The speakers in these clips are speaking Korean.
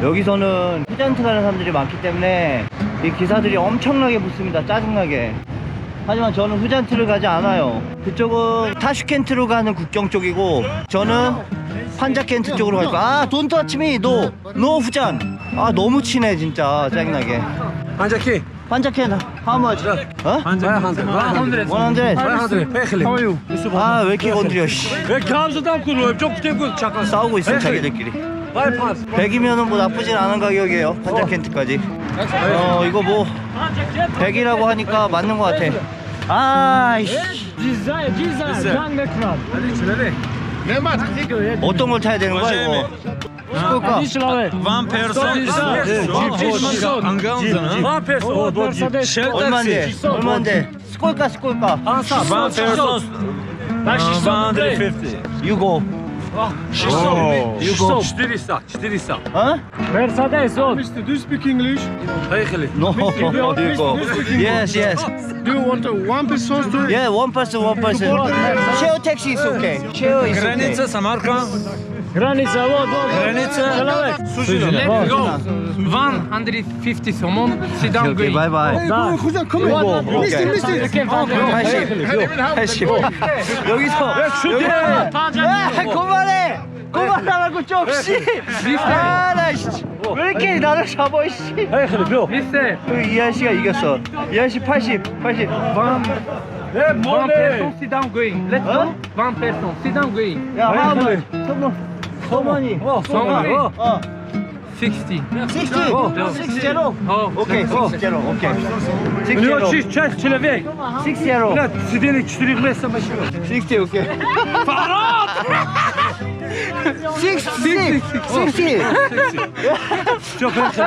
여기서는 후잔트 가는 사람들이 많기 때문에 이 기사들이 엄청나게 붙습니다. 짜증나게. 하지만 저는 후잔트를 가지 않아요. 그쪽은 타슈켄트로 가는 국경 쪽이고 저는 판자켄트 쪽으로 갈 거야. 아, don't touch me. No 후잔. 아, 너무 치네 진짜. 짜증나게. Hangi? 판자켄트 how much? 어? 100. 100. 아, 왜 이렇게 건드려 씨. Ve Kamza'dan kuruluyor. Çok küçük bir çakal. 싸우고 있어 자기들끼리. 100이면은 뭐 나쁘진 않은 가격이에요. 판자켄트까지. 이거 뭐 100이라고 하니까 맞는 것 같아. 아이씨. 어떤 걸 타야 되는 거야 이거? 스콜까? One person. 얼마인데? 스콜까? One person. 150. You go. You go. 400. 어? Mercedes on. Mister, do you speak English? No. You go. Yes. Do you want a one person story? Yeah, one person. Share taxi is okay. Share is okay. Granica, Samarkand. Granica, what? Granica. Let's go. 150 someone. Sit down. Okay, bye bye. Hey, Kuzan, come on. Okay. Mister. 80. 여기서 그만하라고 좀 씨. 아나 씨. 왜 이렇게 나를 잡아 씨. Mister, 이 아저씨가 이겼어. 이 아저씨 80. one person sit down going. Let's go. One person sit down going. 야, 하면 소머니. 60. 60. Oh, 오케이, 60. 오케이. 60. Человек. 60. Сидели 4 месяца машину. 60, 오케이. 60. Çok хорошо.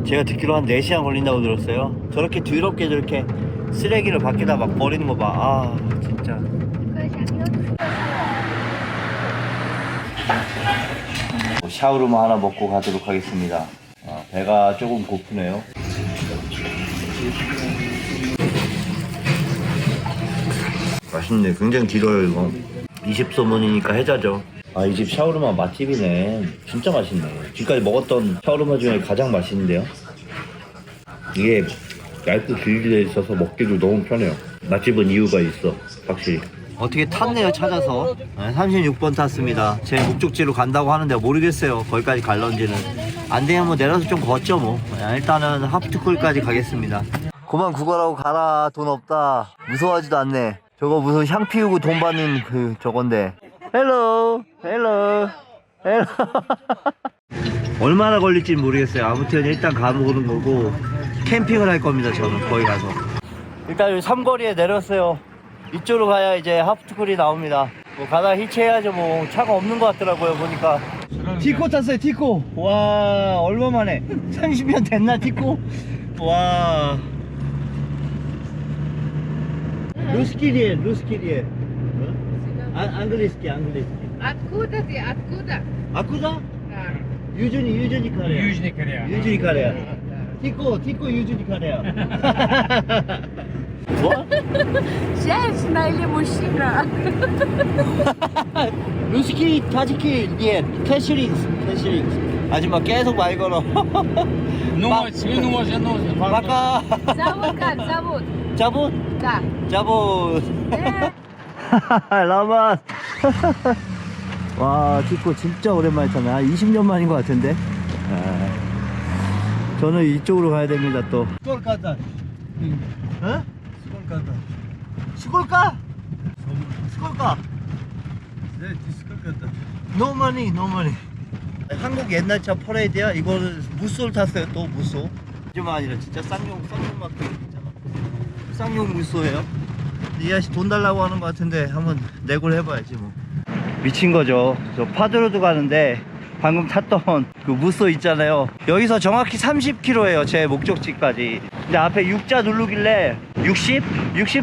제가 듣기로 한 4시간 걸린다고 들었어요. 저렇게 뒤럽게 저렇게 쓰레기를 밖에다 막 버리는 거 봐. 아, 진짜. 샤오르마 하나 먹고 가도록 하겠습니다. 배가 조금 고프네요. 맛있네. 굉장히 길어요 이거. 20소문이니까 해자죠. 아, 이 집 샤오르마 맛집이네. 진짜 맛있네. 지금까지 먹었던 샤오르마 중에 가장 맛있는데요. 이게 얇고 길게 돼 있어서 먹기도 너무 편해요. 맛집은 이유가 있어, 확실히. 어떻게 탔네요, 찾아서. 36번 탔습니다. 제 목적지로 간다고 하는데 모르겠어요, 거기까지 갈런지는. 안 되면 뭐 내려서 좀 걷죠 뭐. 일단은 하프트콜까지 가겠습니다. 그만 구걸하고 가라. 돈 없다. 무서워하지도 않네. 저거 무슨 향 피우고 돈 받는 그 저건데. 헬로. 얼마나 걸릴지 모르겠어요. 아무튼 일단 가보는 거고 캠핑을 할 겁니다. 저는 거기 가서 일단 여기 삼거리에 내렸어요. 이쪽으로 가야 이제 하프트콜이 나옵니다. 뭐 가다 힐체해야죠. 뭐 차가 없는 것 같더라고요 보니까. 티코 탔어요. 티코. 와, 얼마 만에 30년 됐나 티코. 와, 루스키리에 앙글리스키 Откуда ты? Откуда? 아쿠다? Да. 유준이 카레야. 유준이 카레야. 티코 유준이 카레야. 뭐? Женщина или мужчина? 루스키 타지키 예 캐시링스. 아줌마 계속 말 걸어. 바까. Зовут как? Зовут? 자봇? Да. 자봇. 라만. 와, 티코 진짜 오랜만에 타네. 한 20년 만인 것 같은데. 저는 이쪽으로 가야 됩니다 또. 스콜카다. 어? 스콜카? No money. 한국 옛날 차 퍼레이드야. 이거는 무쏘를 탔어요. 또 무쏘. 좀 아니라 진짜 쌍용 마크 있잖아. 쌍용 무쏘예요. 이 아저씨 돈 달라고 하는 것 같은데 한번 내고를 해봐야지 뭐. 미친 거죠. 저 파드로도 가는데 방금 탔던 그 무쏘 있잖아요. 여기서 정확히 30km예요. 제 목적지까지. 근데 앞에 6자 누르길래 60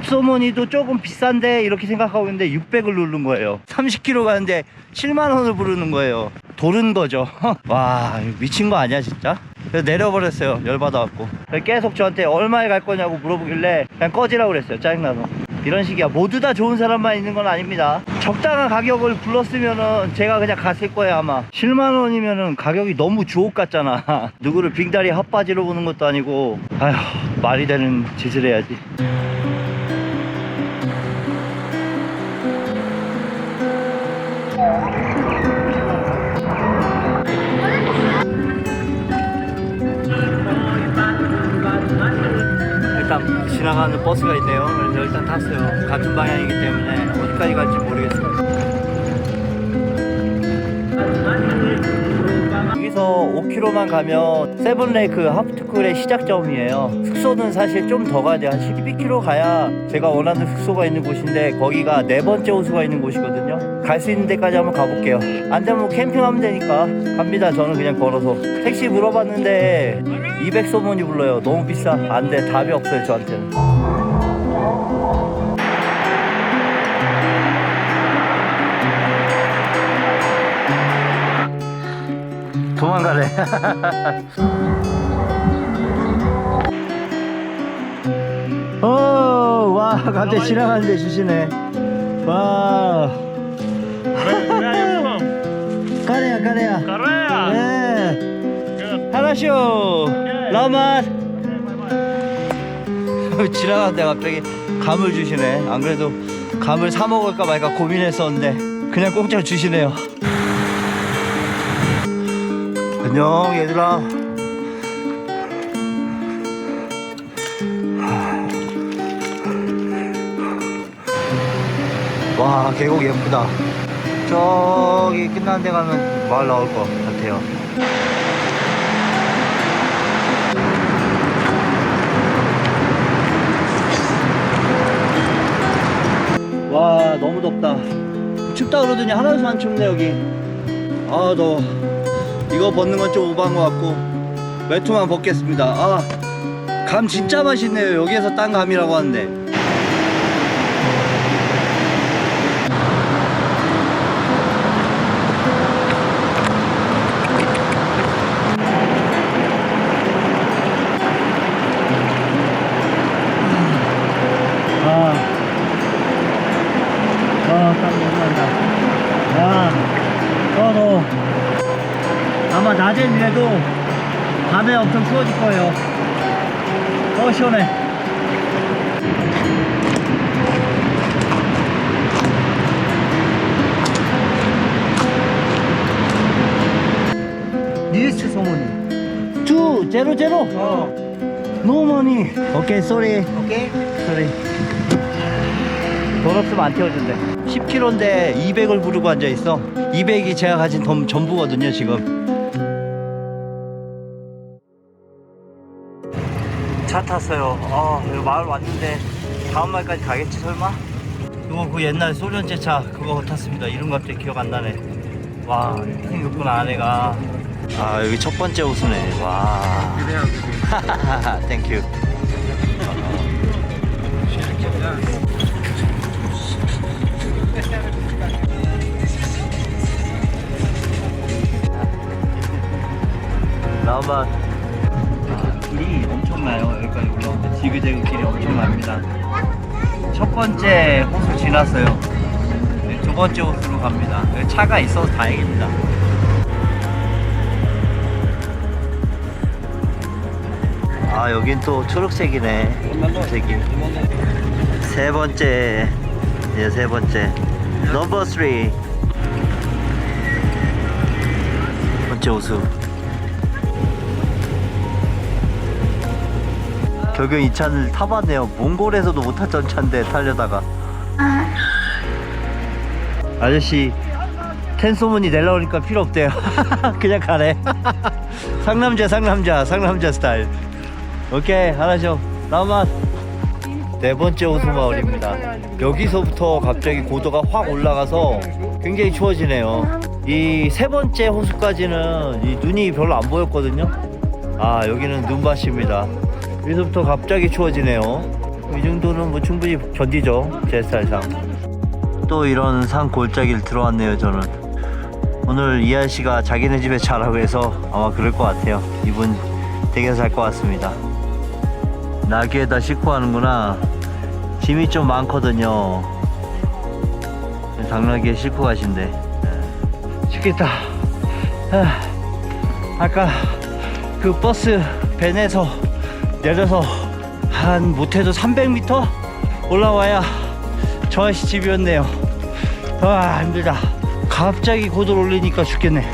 소모니도 조금 비싼데 이렇게 생각하고 있는데 600을 누른 거예요. 30km 가는데 7만원을 부르는 거예요. 도른 거죠. 와, 미친 거 아니야 진짜? 그래서 내려버렸어요. 열받아갖고. 계속 저한테 얼마에 갈 거냐고 물어보길래 그냥 꺼지라고 그랬어요. 짜증나서. 이런 식이야. 모두 다 좋은 사람만 있는 건 아닙니다. 적당한 가격을 불렀으면은 제가 그냥 갔을 거예요 아마. 7만 원이면은 가격이 너무 주옥 같잖아. 누구를 빙다리 핫바지로 보는 것도 아니고. 아휴, 말이 되는 짓을 해야지. 일단 지나가는 버스가 있네요. 그래서 일단 탔어요. 같은 방향이기 때문에 어디까지 갈지 모르겠어요. 여기서 5km만 가면 세븐레이크 하프트쿨의 시작점이에요. 숙소는 사실 좀 더 가야 돼요. 한 12km 가야 제가 원하는 숙소가 있는 곳인데 거기가 4번째 호수가 있는 곳이거든요. 갈 수 있는 데까지 한번 가볼게요. 안 되면 뭐 캠핑하면 되니까 갑니다. 저는 그냥 걸어서. 택시 물어봤는데 200소문이 불러요. 너무 비싸. 안 돼. 답이 없어요 저한테는. 도망가래. 와, 갑자기 지나가는데 주시네. 와. 까레야, 까레야. Korea. 네. 하나쇼. 라맛. 지나가는데 갑자기 감을 주시네. 안 그래도 감을 사 먹을까 말까 고민했었는데 그냥 공짜로 주시네요. 안녕 얘들아. 와 계곡 예쁘다. 저기 끝나는 데 가면 마을 나올 것 같아요. 와 너무 덥다. 춥다 그러더니 하나도 안 춥네 여기. 아 더워. 이거 벗는 건 좀 오버한 것 같고 외투만 벗겠습니다. 아, 감 진짜 맛있네요. 여기에서 딴 감이라고 하는데. 땀 너무 난다. 와, 더워. 아마 낮엔 이래도 밤에 엄청 추워질 거예요. 시원해. 뉴스 소문이 200 No money. 오케이 sorry. 오케이 sorry. 돈 없으면 안 태워준대. 10km인데 200을 부르고 앉아있어. 200이 제가 가진 돈 전부거든요 지금. 차 탔어요. 여기 마을 왔는데 다음 마을까지 가겠지 설마? 이거 그 옛날 소련제 차 그거 탔습니다. 이름 갑자기 기억 안 나네. 와 이렇게 생겼구나 안에가. 아 여기 첫 번째 호수네. 와. 땡큐. 나만 길이 엄청나요. 여기까지 올라오는데 지그재그 길이 엄청납니다. 첫 번째 호수 지났어요. 네, 두 번째 호수로 갑니다. 차가 있어서 다행입니다. 아 여긴 또 초록색이네. 초록색이. 세 번째. 네, 세 번째. 넘버 3. 번째 호수. 결국 이 차를 타봤네요. 몽골에서도 못 탔던 차인데 타려다가. 아저씨 텐 소문이 내려오니까 필요 없대요. 그냥 가래. 상남자 스타일. 오케이 하나죠. 나만. 네 번째 호수 마을입니다. 여기서부터 갑자기 고도가 확 올라가서 굉장히 추워지네요. 이 세 번째 호수까지는 이 눈이 별로 안 보였거든요. 아 여기는 눈밭입니다. 여기서부터 갑자기 추워지네요. 이 정도는 뭐 충분히 견디죠 제 스타일상. 또 이런 산 골짜기를 들어왔네요. 저는 오늘 이 아저씨가 자기네 집에 자라고 해서 아마 그럴 것 같아요. 이분 댁에서 살 것 같습니다. 나귀에다 싣고 하는구나. 짐이 좀 많거든요. 당나귀에 싣고 가신대. 죽겠다. 아까 그 버스 밴에서 내려서 한 못해도 300m 올라와야 저 아저씨 집이었네요. 아, 힘들다. 갑자기 고도를 올리니까 죽겠네.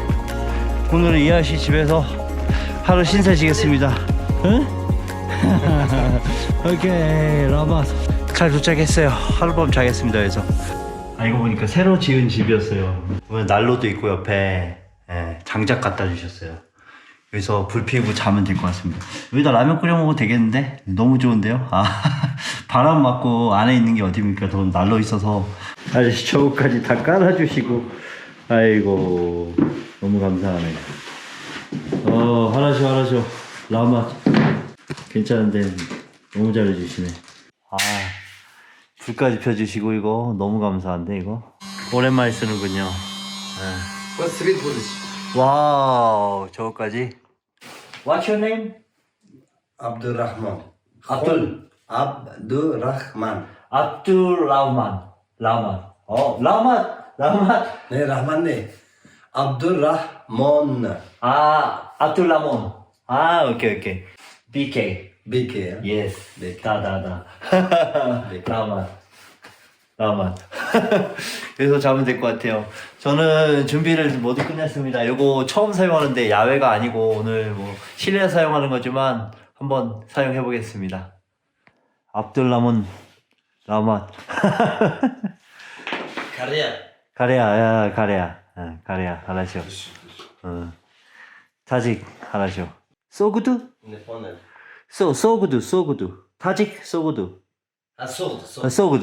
오늘은 이 아저씨 집에서 하루 신세 지겠습니다. 응? 오케이, 라마스. 잘 도착했어요. 하룻밤 자겠습니다. 그래서 이거 보니까 새로 지은 집이었어요. 보면 난로도 있고 옆에 장작 갖다 주셨어요. 여기서 불 피우고 자면 될 것 같습니다. 여기다 라면 끓여 먹어도 되겠는데? 너무 좋은데요? 바람 맞고 안에 있는 게 어딥니까? 더 난로 있어서 아저씨 저거까지 다 깔아주시고, 아이고 너무 감사하네. 하나쇼 라마 괜찮은데 너무 잘해주시네. 불까지 펴주시고, 이거 너무 감사한데. 이거 오랜만에 쓰는군요. 와우, 저거까지. What's your name? Abdurrahman. Abdurrahman. Abdurrahman. 라만. 라만. Ne Rahman ne. Abdurrahman. 아ब्둘라몬. 오케이. BK. BK. Yes. 다다다. 라만. 그래서 자면 될 것 같아요. 저는 준비를 모두 끝냈습니다. 이거 처음 사용하는데 야외가 아니고 오늘 뭐 실내 사용하는 거지만 한번 사용해 보겠습니다. 압둘라몬 라만. 가레야. 하라쇼. 타직 하라쇼. 소구두? 소구두. 타직 소구두.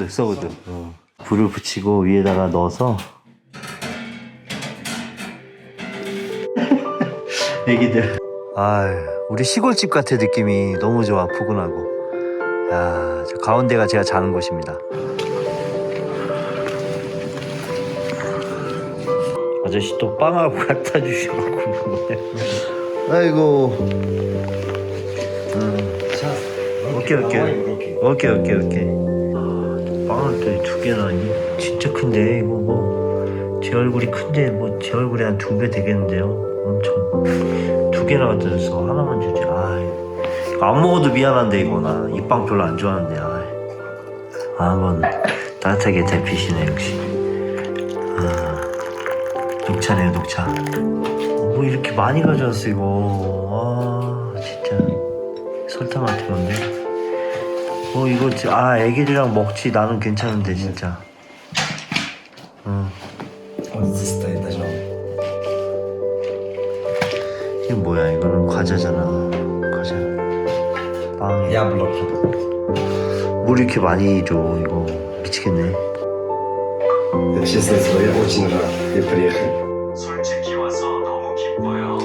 소구두. 불을 붙이고 위에다가 넣어서 애기들. 우리 시골집 같아. 느낌이 너무 좋아. 푸근하고. 저 가운데가 제가 자는 곳입니다. 아저씨 또 빵하고 갖다 주시고. 아이고. 오케이. 빵을 또 2개나 하니? 진짜 큰데. 이거 뭐 제 얼굴이 큰데 뭐 제 얼굴이 한 2배 되겠는데요. 엄청. 2개나 갖다 줬어. 하나만 주지. 이거 안 먹어도 미안한데. 이거 나 이 빵 별로 안 좋아하는데. 한번 따뜻하게 데피시네 역시. 녹차네요, 녹차. 뭐 이렇게 많이 가져왔어 이거. 진짜 설탕 같은 건데. 이거 애기들이랑 먹지. 나는 괜찮은데 진짜. 이게 뭐야? 이거는 과자잖아. 과자. 빵에. 물 이렇게 많이 줘. 이거 미치겠네. Честно говоря, очень рад. Я приехал. 솔직히 와서 너무 기뻐요.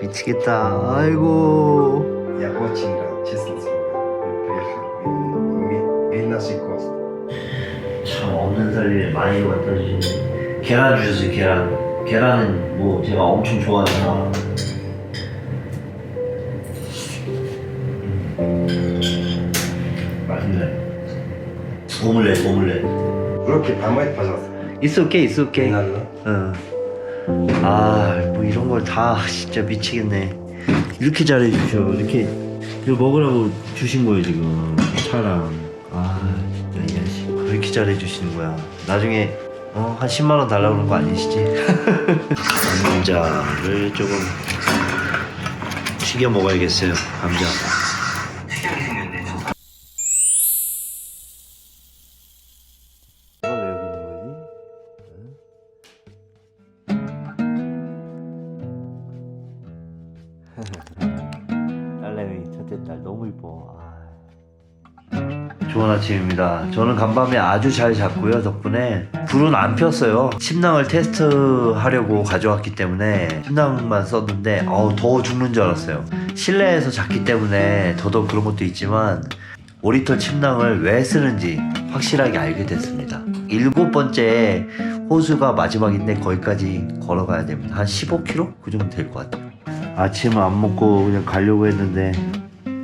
미치겠다. 아이고. Я очень рад, честно говоря. Я приехал. И наши гости. 참 없는 살일 많이 갖다 주시네. 계란 주셨어요. 계란은 뭐 제가 엄청 좋아하잖아. 맛있네. 오믈렛. Руки помыть, пожалуйста. It's okay. Не надо, да? 뭐 이런 걸 다 진짜 미치겠네. 이렇게 잘해 주셔. 이렇게 이거 먹으라고 주신 거예요 지금. 차랑. 진짜 이 아저씨 왜 이렇게 잘해 주시는 거야. 나중에 한 10만 원 달라고 그런 거 아니시지? 감자를 조금 튀겨 먹어야겠어요. 감자. 특이하게 생겼네. 왜 여기 있는 거지? 딸내미 첫째 딸 너무 이뻐. 좋은 아침입니다. 저는 간밤에 아주 잘 잤고요. 덕분에 불은 안 폈어요. 침낭을 테스트하려고 가져왔기 때문에 침낭만 썼는데 더워 죽는 줄 알았어요. 실내에서 잤기 때문에 더더욱 그런 것도 있지만 5리터 침낭을 왜 쓰는지 확실하게 알게 됐습니다. 7번째 호수가 마지막인데 거기까지 걸어가야 됩니다. 한 15km? 그 정도 될 것 같아요. 아침을 안 먹고 그냥 가려고 했는데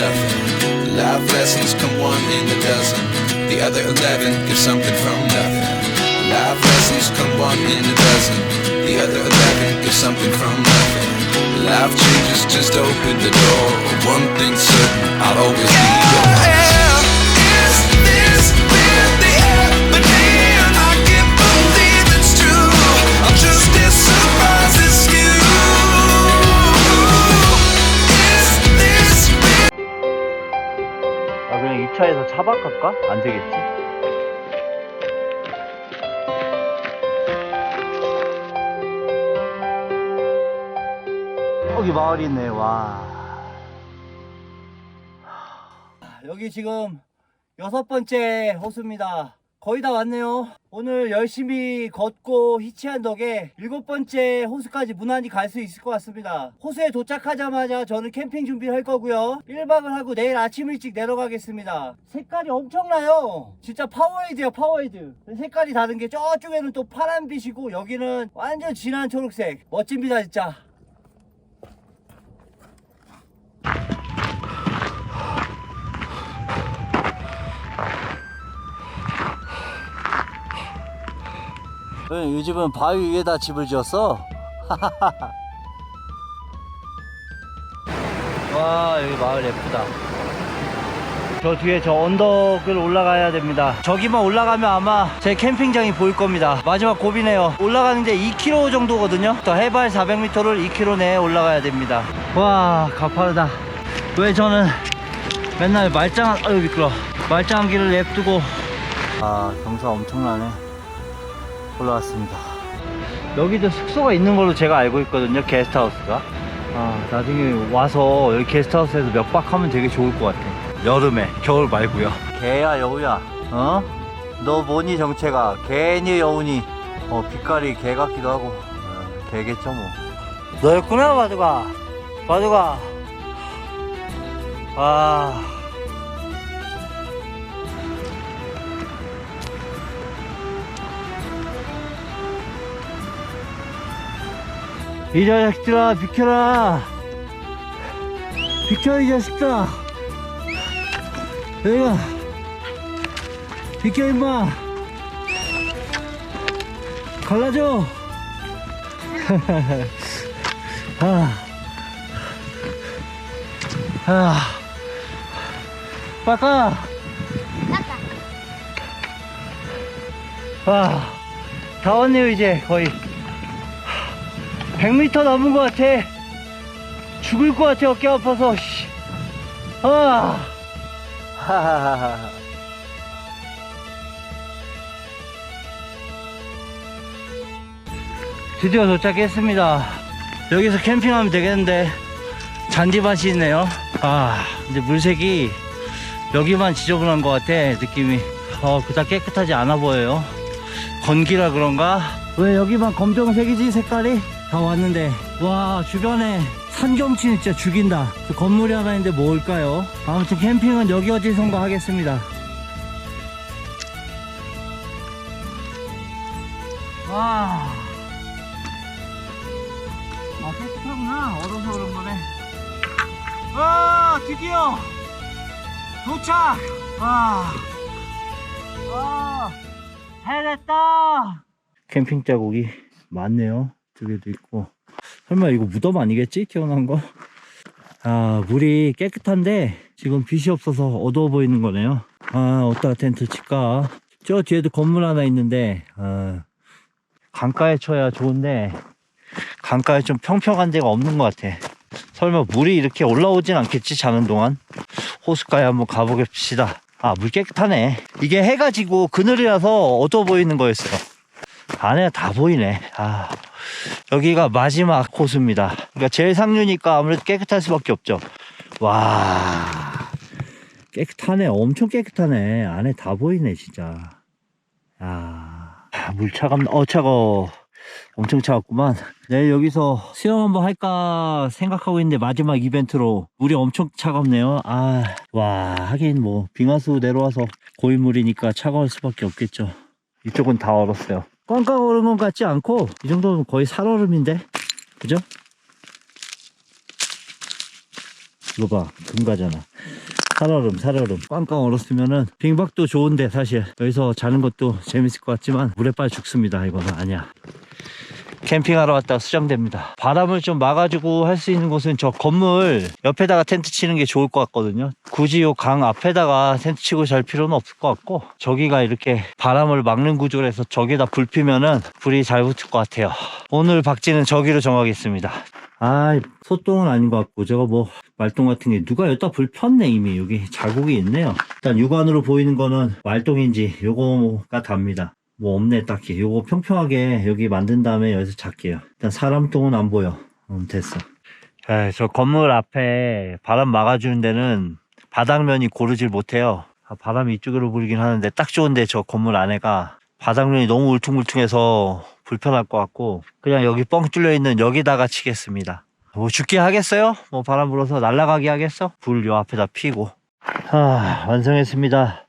nothing. Life lessons come one in a dozen. The other 11 get something from nothing. Life lessons come one in a dozen. The other 11 get something from nothing. Life changes, just open the door. One thing's certain, I'll always be yours. Is this really happening? I can't believe it's true. I'm just as surprised as you. Is this 아, 그냥 이 차에서 차 바꿀까? 안 되겠지? 여기 마을이 있네. 와. 여기 지금 6번째 호수입니다. 거의 다 왔네요. 오늘 열심히 걷고 히치한 덕에 7번째 호수까지 무난히 갈 수 있을 것 같습니다. 호수에 도착하자마자 저는 캠핑 준비를 할 거고요. 1박을 하고 내일 아침 일찍 내려가겠습니다. 색깔이 엄청나요. 진짜 파워헤이드야, 파워헤이드. 색깔이 다른 게 저쪽에는 또 파란빛이고 여기는 완전 진한 초록색. 멋집니다 진짜. 이 집은 바위 위에다 집을 지었어? 와, 여기 마을 예쁘다. 저 뒤에 저 언덕을 올라가야 됩니다. 저기만 올라가면 아마 제 캠핑장이 보일 겁니다. 마지막 고비네요. 올라가는 게 2km 정도거든요. 또 해발 400m를 2km 내에 올라가야 됩니다. 와, 가파르다. 왜 저는 맨날 말짱한, 아유 미끄러. 말짱한 길을 냅두고. 아, 경사 엄청나네. 올라왔습니다. 여기도 숙소가 있는 걸로 제가 알고 있거든요. 게스트하우스가. 아, 나중에 와서 여기 게스트하우스에서 몇 박 하면 되게 좋을 것 같아. 여름에, 겨울 말고요. 개야 여우야, 어? 너 뭐니 정체가? 개니 여우니? 빛깔이 개 같기도 하고. 개겠죠 뭐. 너였구나 바둑아. 바둑아. 아. 이 자식들아 비켜라. 비켜 이 자식들아. 여기가 비켜 임마. 갈라져. 빠까. 다 왔네요 이제 거의. 100m 넘은 것 같아. 죽을 것 같아 어깨 아파서. 드디어 도착했습니다. 여기서 캠핑하면 되겠는데. 잔디밭이 있네요. 근데 물색이 여기만 지저분한 것 같아 느낌이. 그닥 깨끗하지 않아 보여요. 건기라 그런가? 왜 여기만 검정색이지 색깔이? 다 왔는데 와 주변에 산경치는 진짜 죽인다. 건물이 하나 있는데 뭘까요? 아무튼 캠핑은 여기 어디선가 하겠습니다. 와, 깨끗하구나. 얼어서 그런 거네. 드디어 도착. 해냈다. 캠핑 자국이 많네요. 저기도 있고. 설마 이거 무덤 아니겠지? 튀어나온 거? 물이 깨끗한데 지금 빛이 없어서 어두워 보이는 거네요. 어디다가 텐트 칠까? 저 뒤에도 건물 하나 있는데 강가에 쳐야 좋은데 강가에 좀 평평한 데가 없는 것 같아. 설마 물이 이렇게 올라오진 않겠지? 자는 동안. 호숫가에 한번 가보겠습니다. 물 깨끗하네. 이게 해가 지고 그늘이라서 어두워 보이는 거였어요. 안에가 다 보이네. 여기가 마지막 호수입니다. 그러니까 제일 상류니까 아무래도 깨끗할 수밖에 없죠. 와, 깨끗하네. 엄청 깨끗하네. 안에 다 보이네 진짜. 물 차갑네. 차가워. 엄청 차갑구만. 내일 여기서 수영 한번 할까 생각하고 있는데 마지막 이벤트로 물이 엄청 차갑네요. 와, 하긴 뭐 빙하수 내려와서 고인물이니까 차가울 수밖에 없겠죠. 이쪽은 다 얼었어요. 꽝꽝 얼은 것 같지 않고 이 정도면 거의 살얼음인데, 그죠? 이거 봐, 금가잖아. 살얼음. 꽝꽝 얼었으면은 빙박도 좋은데 사실 여기서 자는 것도 재밌을 것 같지만 물에 빠져 죽습니다. 이거는 아니야. 캠핑하러 왔다가 수정됩니다. 바람을 좀 막아주고 할 수 있는 곳은 저 건물 옆에다가 텐트 치는 게 좋을 것 같거든요. 굳이 요 강 앞에다가 텐트 치고 잘 필요는 없을 것 같고, 저기가 이렇게 바람을 막는 구조라서 저기다 불 피면은 불이 잘 붙을 것 같아요. 오늘 박지는 저기로 정하겠습니다. 아, 소똥은 아닌 것 같고, 저거 뭐 말똥 같은 게 누가 여기다 불 폈네. 이미 여기 자국이 있네요. 일단 육안으로 보이는 거는 말똥인지 요거가 답니다. 뭐 없네 딱히. 요거 평평하게 여기 만든 다음에 여기서 잡게요. 일단 사람 똥은 안 보여. 됐어. 자, 저 건물 앞에 바람 막아주는 데는 바닥면이 고르질 못해요. 바람이 이쪽으로 불긴 하는데 딱 좋은데 저 건물 안에가 바닥면이 너무 울퉁불퉁해서 불편할 것 같고, 그냥 여기 뻥 뚫려 있는 여기다가 치겠습니다. 뭐 죽게 하겠어요? 뭐 바람 불어서 날아가게 하겠어? 불 요 앞에다 피고. 완성했습니다.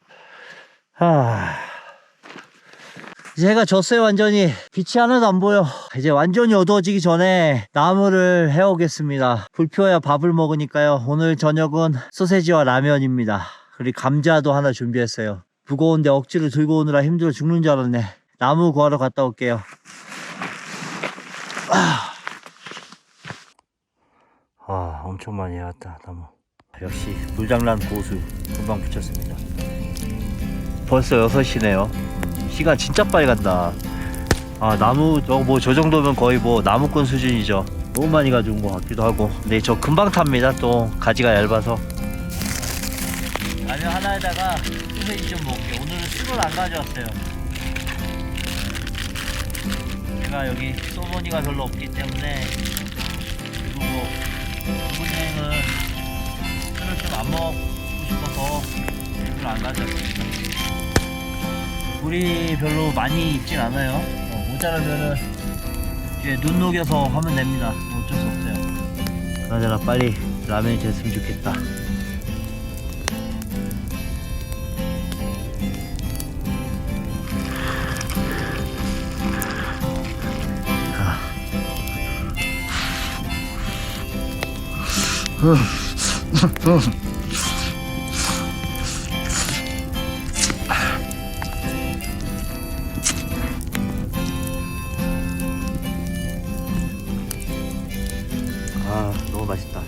이제 해가 졌어요. 완전히 빛이 하나도 안 보여. 이제 완전히 어두워지기 전에 나무를 해오겠습니다. 불 피워야 밥을 먹으니까요. 오늘 저녁은 소세지와 라면입니다. 그리고 감자도 하나 준비했어요. 무거운데 억지로 들고 오느라 힘들어 죽는 줄 알았네. 나무 구하러 갔다 올게요. 엄청 많이 해왔다. 나무. 역시 물장난 고수. 금방 붙였습니다. 벌써 6시네요 시간 진짜 빨리 간다. 나무 저 정도면 거의 뭐 나무꾼 수준이죠. 너무 많이 가져온 것 같기도 하고. 근데 저 금방 탑니다. 또 가지가 얇아서. 라면 하나에다가 소세지 좀 먹을게요. 오늘은 술을 안 가져왔어요. 제가 여기 소머니가 별로 없기 때문에. 그리고 뭐 부모님은 술을 좀 안 먹고 싶어서 술을 안 가져왔어요. 물이 별로 많이 있진 않아요. 모자라면은 이제 눈 녹여서 하면 됩니다. 어쩔 수 없어요. 그나저나 빨리 라면이 됐으면 좋겠다. 너무 맛있다.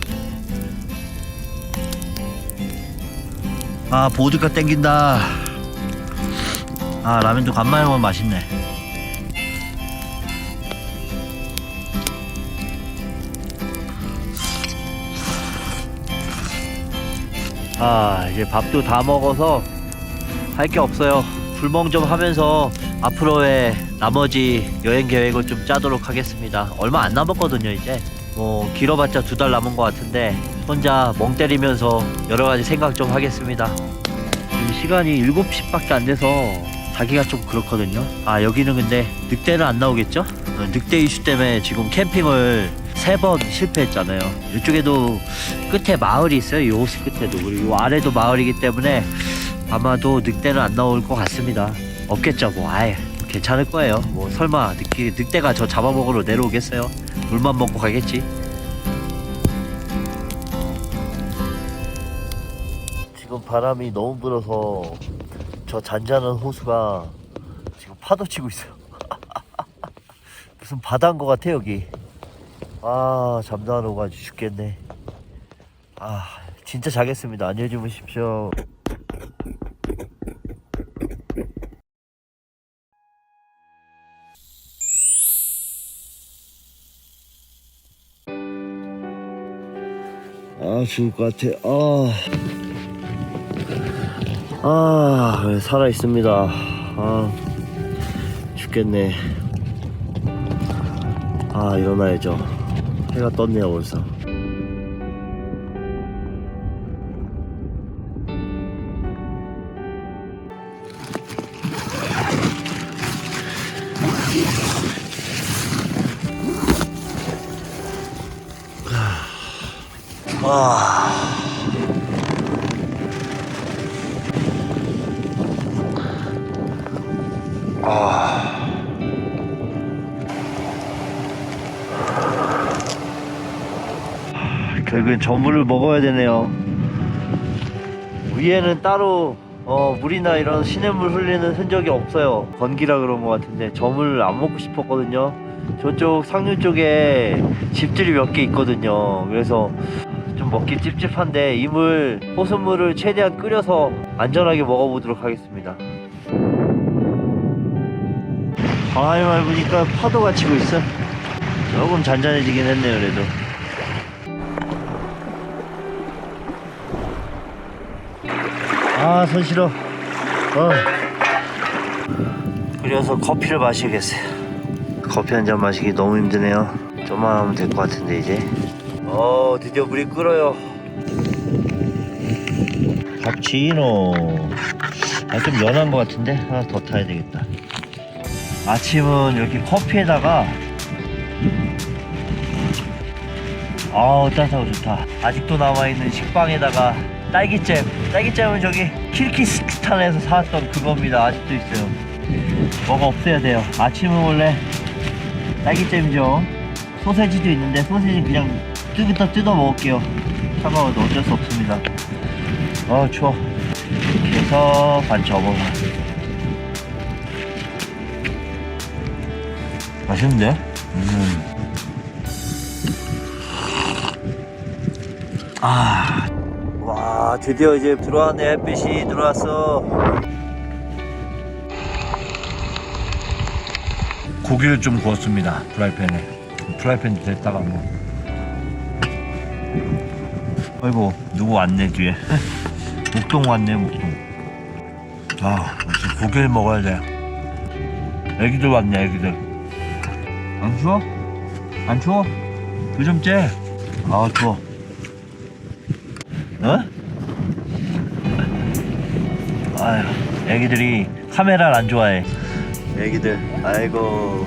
보드카 땡긴다. 라면도 간만에 먹으면 맛있네. 이제 밥도 다 먹어서 할 게 없어요. 불멍 좀 하면서 앞으로의 나머지 여행 계획을 좀 짜도록 하겠습니다. 얼마 안 남았거든요. 이제 뭐 길어봤자 2달 남은 것 같은데 혼자 멍 때리면서 여러가지 생각 좀 하겠습니다. 지금 시간이 7시밖에 안 돼서 자기가 좀 그렇거든요. 여기는 근데 늑대는 안 나오겠죠? 늑대 이슈 때문에 지금 캠핑을 3번 실패했잖아요. 이쪽에도 끝에 마을이 있어요. 요 끝에도. 그리고 요 아래도 마을이기 때문에 아마도 늑대는 안 나올 것 같습니다. 없겠죠. 뭐 괜찮을 거예요. 뭐 설마 늑대가 저 잡아먹으러 내려오겠어요? 물만 먹고 가겠지. 지금 바람이 너무 불어서 저 잔잔한 호수가 지금 파도 치고 있어요. 무슨 바다인 것 같아 여기. 잠도 안 오고 아주 죽겠네. 진짜 자겠습니다. 안녕히 주무십시오. 죽을 것 같아. 살아있습니다. 죽겠네. 일어나야죠. 해가 떴네요 벌써. 결국엔 저물을 먹어야 되네요. 위에는 따로 물이나 이런 시냇물 흘리는 흔적이 없어요. 건기라 그런 것 같은데 저물 안 먹고 싶었거든요. 저쪽 상류 쪽에 집들이 몇 개 있거든요. 그래서 좀 먹기 찝찝한데 이 물, 호수물을 최대한 끓여서 안전하게 먹어보도록 하겠습니다. 바람이 맑으니까 파도가 치고 있어. 조금 잔잔해지긴 했네요. 그래도 아, 손 시려. 그래서 커피를 마시겠어요. 커피 한 잔 마시기 너무 힘드네요. 좀만 하면 될 것 같은데 이제. 드디어 물이 끓어요. cappuccino. 좀 연한 것 같은데 하나 더 타야 되겠다. 아침은 이렇게 커피에다가 따뜻하고 좋다. 아직도 남아있는 식빵에다가 딸기잼은 저기 키르기스탄에서 사왔던 그겁니다. 아직도 있어요. 뭐가 없어야 돼요. 아침은 원래 딸기잼이죠. 소세지도 있는데 소세지 그냥 뜯어 먹을게요. 차가워도 어쩔 수 없습니다. 추워. 이렇게 해서 반 접어서 맛있는데? 와, 드디어 이제 들어왔네. 햇빛이 들어왔어. 고기를 좀 구웠습니다. 프라이팬 됐다가 아이고, 누구 왔네 뒤에. 목동 왔네, 목동. 역시 고기를 먹어야 돼. 애기들 왔네, 애기들. 안 추워? 안 추워? 2점째? 추워. 애기들이 카메라를 안 좋아해. 애기들, 아이고.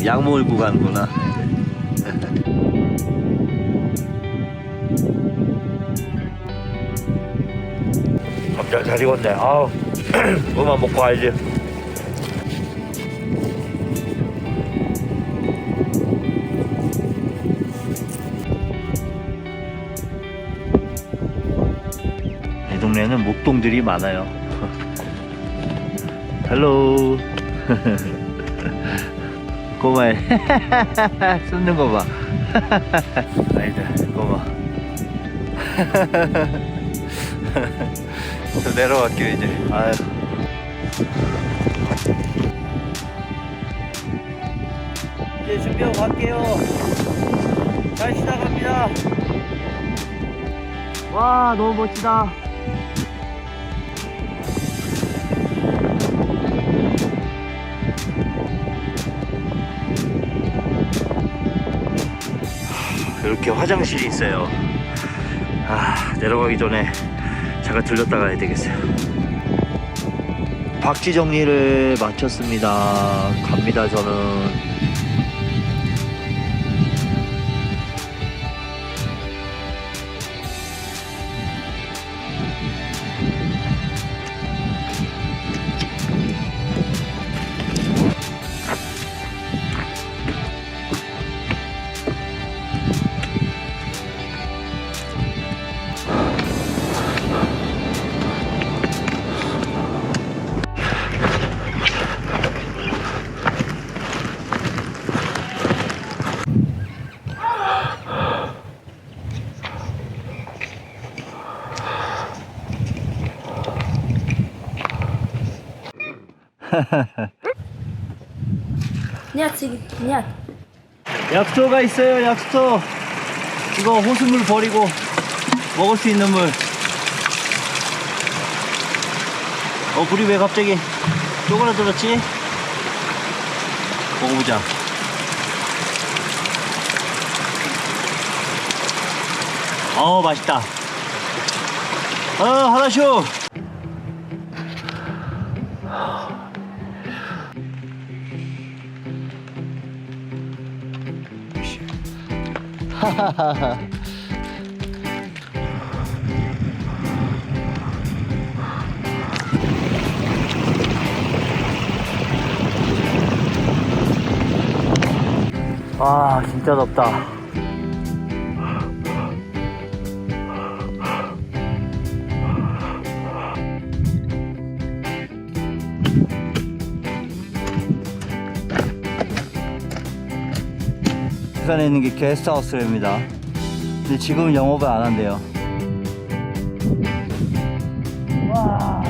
약 몰고 가는구나. 감자 잘 익었네. 그거만 먹고 가야지. 이 동네는 목동들이 많아요. 헬로. 꼬마애 쏟는 거 봐. 아이들 꼬마. 저 내려갈게요 이제. 아유. 이제 준비하고 갈게요. 잘 시작합니다. 와, 너무 멋지다. 이렇게 화장실이 있어요. 내려가기 전에 잠깐 들렸다 가야 되겠어요. 박쥐 정리를 마쳤습니다. 갑니다 저는. Нет. 약초가 있어요. 약초. 이거 호수물 버리고 먹을 수 있는 물. 불이 왜 갑자기 쪼그라들었지? 먹어보자. 맛있다. 하나쇼. 하하하하. 아 진짜 덥다. 부산에 있는 게 게스트하우스입니다. 근데 지금 영업을 안 한대요. 와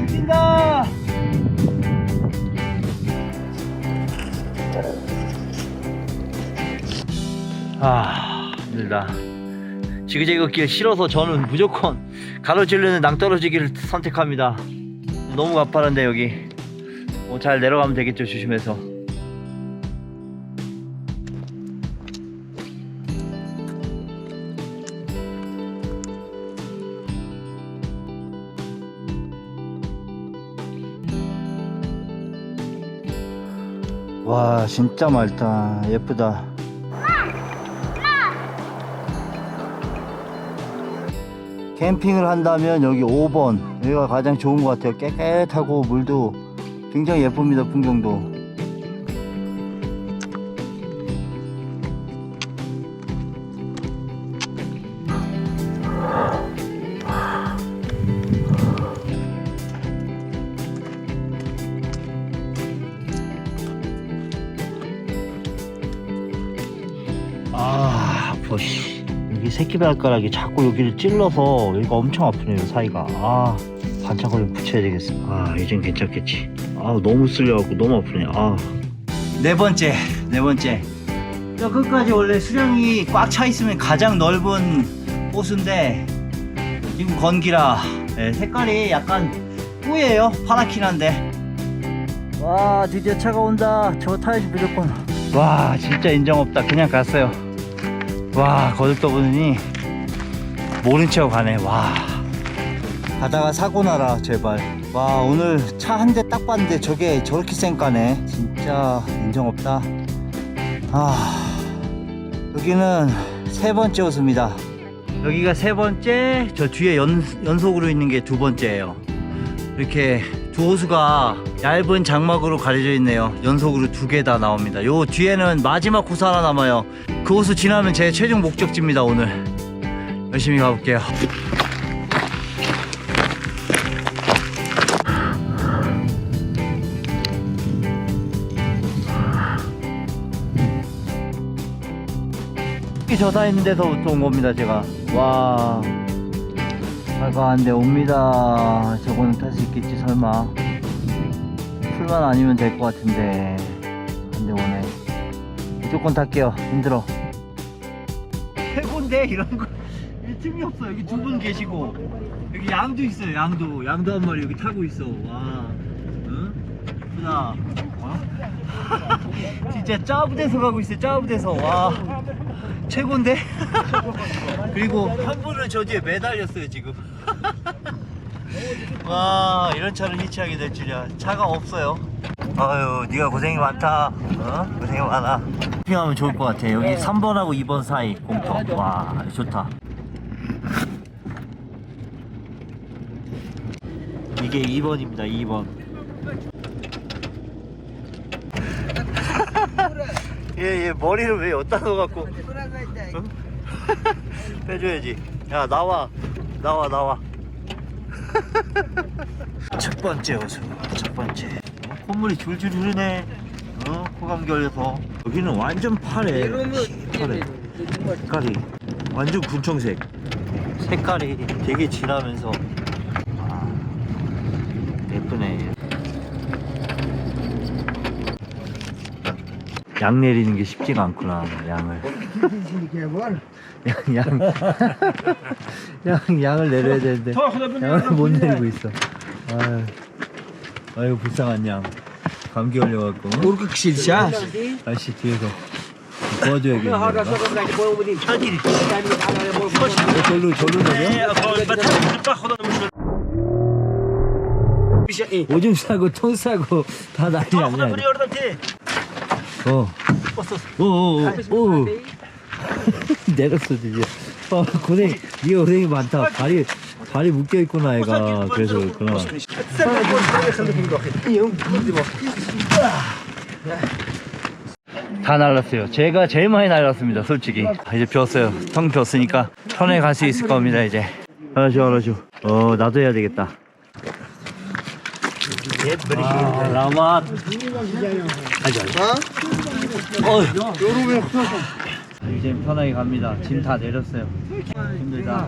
죽인다. 아 힘들다. 지그재그 길 싫어서 저는 무조건 가로질르는 낭떠러지기를 선택합니다. 너무 가파른데 여기 잘 내려가면 되겠죠, 조심해서. 와 진짜 맑다. 예쁘다. 캠핑을 한다면 여기 5번 여기가 가장 좋은 것 같아요. 깨끗하고 물도 굉장히 예쁩니다. 풍경도. 아 보시 여기 새끼발가락이 자꾸 여기를 찔러서 여기가 엄청 아프네요. 사이가. 아 반창고를 붙여야 되겠어. 아 이젠 괜찮겠지. 아 너무 쓸려갖고 너무 아프네. 아 네 번째 저 끝까지 원래 수량이 꽉 차 있으면 가장 넓은 호수인데 지금 건기라 네, 색깔이 약간 뿌예요. 파랗긴 한데. 와 드디어 차가 온다. 저거 타야지 무조건. 와 진짜 인정 없다. 그냥 갔어요. 와 거들떠보니 모른 척 가네. 와 가다가 사고 나라 제발. 와 오늘 차 한 대 딱 봤는데 저게 저렇게 쌩까네. 진짜 인정 없다. 아 여기는 세 번째 호수입니다. 여기가 세 번째. 저 뒤에 연속으로 있는 게 두 번째예요. 이렇게 두 호수가 얇은 장막으로 가려져 있네요. 연속으로 두 개 다 나옵니다. 요 뒤에는 마지막 호수 하나 남아요. 그 호수 지나면 제 최종 목적지입니다. 오늘 열심히 가볼게요. 저사 있는 데서부터 온 겁니다. 제가 와 발가한데 옵니다. 저거는 탈 수 있겠지 설마. 풀만 아니면 될 것 같은데 근데 오네. 무조건 탈게요. 힘들어. 최고인데 이런 거 틈이 없어. 여기 두 분 계시고 여기 양도 있어요. 양도 한 마리 여기 타고 있어. 와 응? 예쁘다. 어? 진짜 짜부대서 가고 있어요. 짜부대서. 와 최고인데? 그리고 한 분은 저 뒤에 매달렸어요 지금. 와 이런 차를 히치하게 될 줄이야. 차가 없어요. 아유 네가 고생이 많다. 어? 고생이 많아. 캠핑하면 좋을 것 같아. 여기 3번하고 2번 사이 공터. 와 좋다. 이게 2번입니다. 2번. 얘 머리를 왜 여기다 넣어갖고. 어? 빼줘야지. 야 나와. 첫 번째 호수. 첫 번째. 콧물이 줄줄 흐르네. 코감기 걸려서. 여기는 완전 파래. 파래. 색깔이 완전 군청색. 색깔이 되게 진하면서 예쁘네. 양 내리는 게 쉽지가 않구나. 양을 양을 내려야 되는데 양을 못 내리고 있어. 아유 불쌍한 양. 감기 걸려갖고. 아저씨 뒤에서 도와줘야겠네. 절로 내려? 오줌 싸고 똥 싸고 다 난리 아니야. 오 내렸어 드디어. 고생. 네가 고생이 많다. 발이 묶여 있구나 애가. 그래서 그렇구나. 다 날랐어요. 제가 제일 많이 날랐습니다, 솔직히. 이제 비었어요. 텅 비었으니까 편하게 갈 수 있을 겁니다, 이제. 알아줘. 나도 해야 되겠다. Selamat. 이제 편하게 갑니다. 짐 다 내렸어요. 힘들다.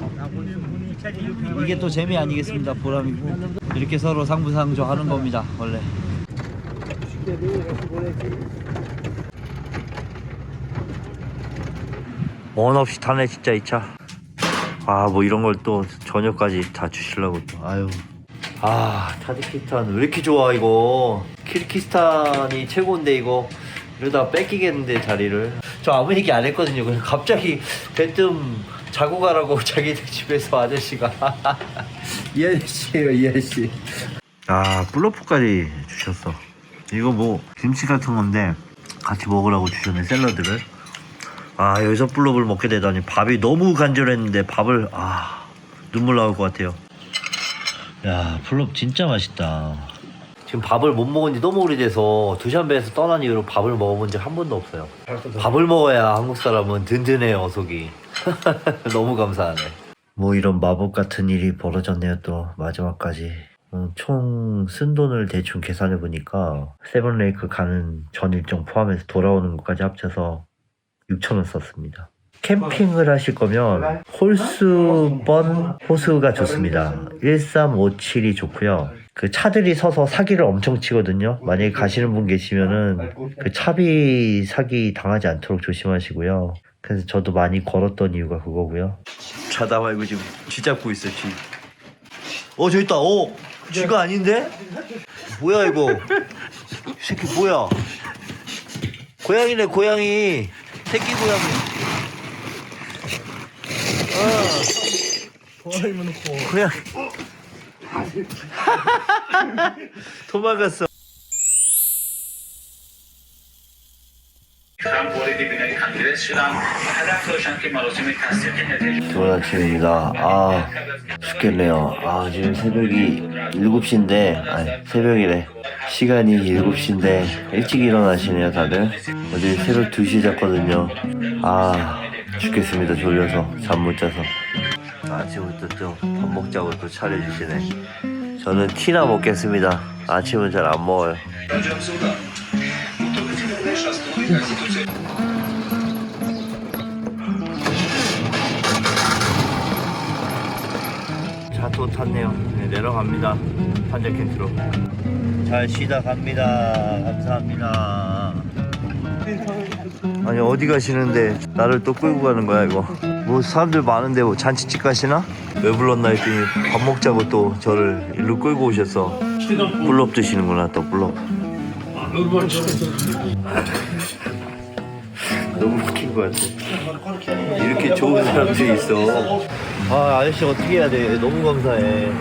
이게 또 재미 아니겠습니다, 보람이고. 이렇게 서로 상부상조 하는 겁니다, 원래. 원 없이 타네, 진짜 이 차. 아, 뭐 이런 걸 또 저녁까지 다 주시려고 또. 아유. 아, 타지키스탄 왜 이렇게 좋아 이거. 키르기스탄이 최고인데 이거. 이러다가 뺏기겠는데 자리를. 저 아무 얘기 안 했거든요. 그냥 갑자기 대뜸 자고 가라고 자기들 집에서 아저씨가. 이 아저씨예요, 이 아저씨. 아, 플러프까지 주셨어. 이거 뭐 김치 같은 건데 같이 먹으라고 주셨네, 샐러드를. 아, 여기서 플러프를 먹게 되다니. 밥이 너무 간절했는데 밥을 눈물 나올 것 같아요. 야, 플러프 진짜 맛있다. 지금 밥을 못 먹은 지 너무 오래돼서 두샨베에서 떠난 이후로 밥을 먹어본 적 한 번도 없어요. 밥을 먹어야 한국 사람은 든든해요, 속이. 너무 감사하네. 뭐 이런 마법 같은 일이 벌어졌네요, 또 마지막까지. 총 쓴 돈을 대충 계산해 보니까 세븐레이크 가는 전 일정 포함해서 돌아오는 것까지 합쳐서 6,000원 썼습니다. 캠핑을 하실 거면 홀수번 호수가 좋습니다. 1357이 좋고요. 그 차들이 서서 사기를 엄청 치거든요. 만약에 가시는 분 계시면은 그 차비 사기 당하지 않도록 조심하시고요. 그래서 저도 많이 걸었던 이유가 그거고요. 자다 말고 지금 쥐 잡고 있어, 쥐. 저기 있다. 쥐가 아닌데? 뭐야 이거? 이 새끼 뭐야? 고양이네, 고양이. 새끼 고양이. 고양이. 도망갔어. 좋은 아침입니다. 죽겠네요. 지금 새벽이 7시인데, 새벽이래. 시간이 7시인데, 일찍 일어나시네요, 다들. 어제 새벽 2시에 잤거든요. 죽겠습니다, 졸려서. 잠 못 자서. 아침부터 또 밥 먹자고 또 차려주시네. 저는 티나 먹겠습니다. 아침은 잘 안 먹어요. 자, 또 탔네요. 내려갑니다. 판자켄트로. 잘 쉬다 갑니다. 감사합니다. 아니, 어디 가시는데 나를 또 끌고 가는 거야 이거? 뭐 사람들 많은데 뭐 잔치집 가시나? 왜 불렀나 했더니 밥 먹자고 또 저를 일로 끌고 오셨어. 블럽 드시는구나, 또 블럽. 너무 웃긴 것 같아. 이렇게 좋은 사람들이 있어. 아저씨 어떻게 해야 돼? 너무 감사해.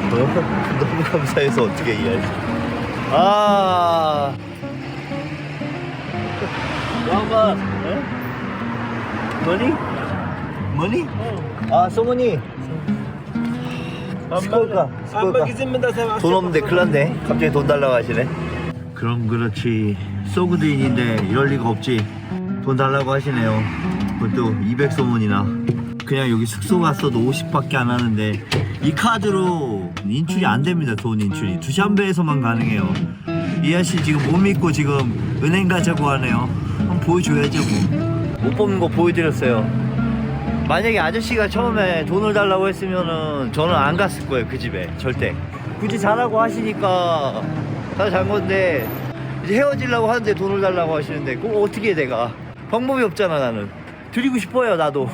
너무 감사해서 어떻게 이 아저씨. Robert, money? Money? so money. 스콜까? 돈 없는데 큰일 났네. 갑자기 돈 달라고 하시네. 그럼 그렇지. 소그드인인데 이럴 리가 없지. 돈 달라고 하시네요. 그것도 200소문이나. 그냥 여기 숙소 갔어도 50밖에 안 하는데 이 카드로 인출이 안 됩니다. 돈 인출이 두샨베에서만 가능해요. 이 아저씨 지금 못 믿고 지금 은행 가자고 하네요. 한번 보여줘야죠 뭐. 못 뽑는 거 보여드렸어요. 만약에 아저씨가 처음에 돈을 달라고 했으면은 저는 안 갔을 거예요, 그 집에. 절대. 굳이 자라고 하시니까 다 잘못인데 이제 헤어지려고 하는데 돈을 달라고 하시는데 그럼 어떻게 해 내가. 방법이 없잖아. 나는 드리고 싶어요, 나도.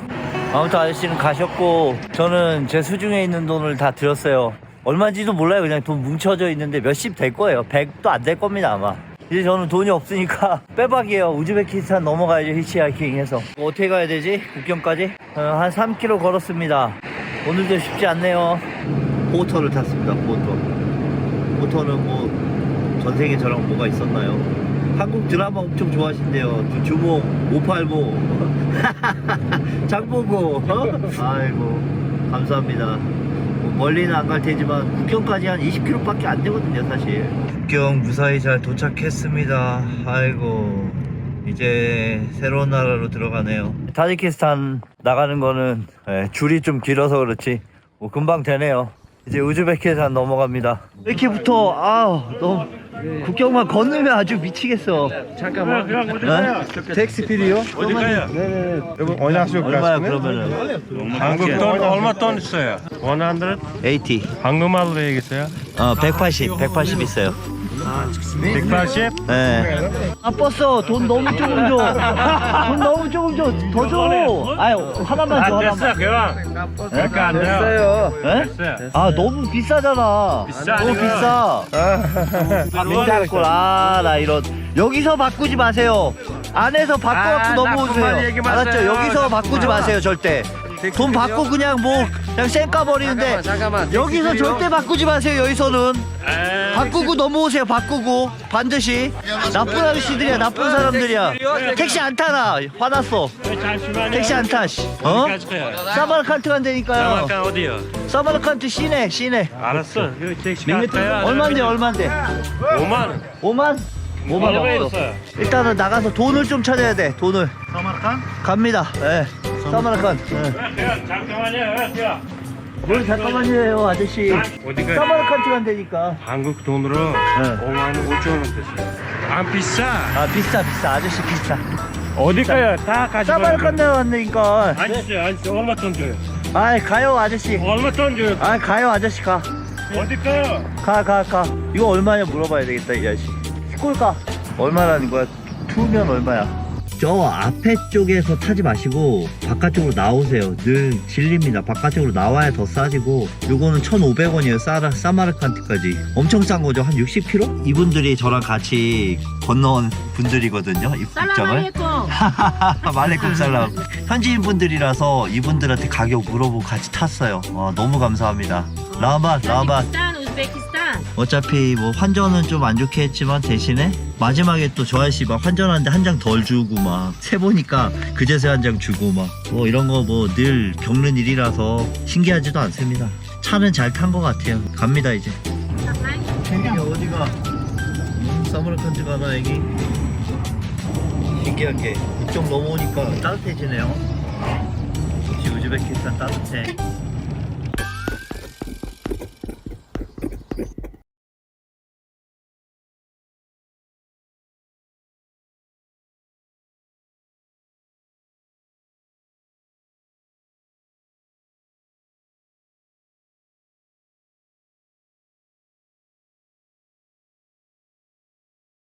아무튼 아저씨는 가셨고 저는 제 수중에 있는 돈을 다 드렸어요. 얼마인지도 몰라요. 그냥 돈 뭉쳐져 있는데 몇십 될 거예요. 100도 안 될 겁니다 아마. 이제 저는 돈이 없으니까 빼박이에요. 우즈베키스탄 넘어가야죠, 히치하이킹 해서. 어떻게 가야 되지? 국경까지? 한 3km 걸었습니다. 오늘도 쉽지 않네요. 포터를 탔습니다. 포터는 뭐 전생에 저랑 뭐가 있었나요? 한국 드라마 엄청 좋아하신대요. 주몽 585 장보고. 아이고 감사합니다. 뭐 멀리는 안 갈 테지만 국경까지 한 20km밖에 안 되거든요, 사실. 국경 무사히 잘 도착했습니다. 아이고 이제 새로운 나라로 들어가네요. 타지키스탄 나가는 거는 줄이 좀 길어서 그렇지 뭐 금방 되네요. 이제 우즈베키스탄 넘어갑니다. 이렇게부터 너무 국경만 건너면 아주 미치겠어. 잠깐만. 텍스 필이요? 어디 가요? 얼마야 그러면은? 한국 돈 얼마 돈 있어요? 100? 80. 한국말로 얘기했어요? 180 있어요. 180? 네. 아팠어. 돈 너무 조금 줘. 돈 너무 조금 줘. 더 줘. 아유 하나만 줘. 됐어 하나만. 그럼. 그러니까 안 돼요. 예? 됐어요. 아 너무 비싸잖아. 너무 비싸. 민달골 나 이런. 여기서 바꾸지 마세요. 안에서 바꿔갖고 넘어오세요. 알았죠? 여기서 바꾸지 마세요 절대. 돈 받고 그냥 그냥 쌩까 버리는데 여기서 절대 바꾸지 마세요. 여기서는 바꾸고 넘어오세요. 바꾸고 반드시. 나쁜 아저씨들이야. 나쁜 사람들이야. 택시 안 타나. 화났어. 택시 안 타. 어? 사마르칸트 간다니까요. 어디요? 사마르칸트 시내. 알았어. 택시 갈까요? 얼만데? 5만. 5만? 5만 없어. 일단은 나가서 돈을 좀 찾아야 돼. 돈을. 사마르칸? 갑니다. 예. 사마르칸. 잠깐만요. 뭘 잠깐만요 아저씨. 어디 가요? 사마르칸트 간다니까. 한국 돈으로 5만 5천 원 됐어요. 안 비싸. 비싸. 아저씨 비싸. 어디 가요? 다 가지고. 사마르칸트 간다니까. 앉으세요. 얼마 돈 줘요? 가요 아저씨. 얼마 돈 줘요? 가요 아저씨 가. 어디 가요? 가. 이거 얼마냐 물어봐야 되겠다 이 아저씨. 꼴까? 얼마라는 거야? 투면 얼마야? 저 앞에 쪽에서 타지 마시고 바깥쪽으로 나오세요. 늘 질립니다. 바깥쪽으로 나와야 더 싸지고. 요거는 1,500원이에요. 사마르칸트까지. 엄청 싼 거죠. 한 60km? 이분들이 저랑 같이 건너온 분들이거든요. 이 국경을. 말레쿰 살람. 현지인 분들이라서 이분들한테 가격 물어보고 같이 탔어요. 너무 감사합니다. 라마. 어차피 뭐 환전은 좀 안 좋게 했지만 대신에 마지막에 또 저 아저씨 막 환전하는데 한 장 덜 주고 막 세보니까 그제서야 한 장 주고 막 이런 거 늘 겪는 일이라서 신기하지도 않습니다. 차는 잘 탄 것 같아요. 갑니다 이제. 애기 어디가? 사마르칸트 가나 애기? 신기한 게 국경 넘어오니까 따뜻해지네요. 역시 우즈베키스탄 따뜻해.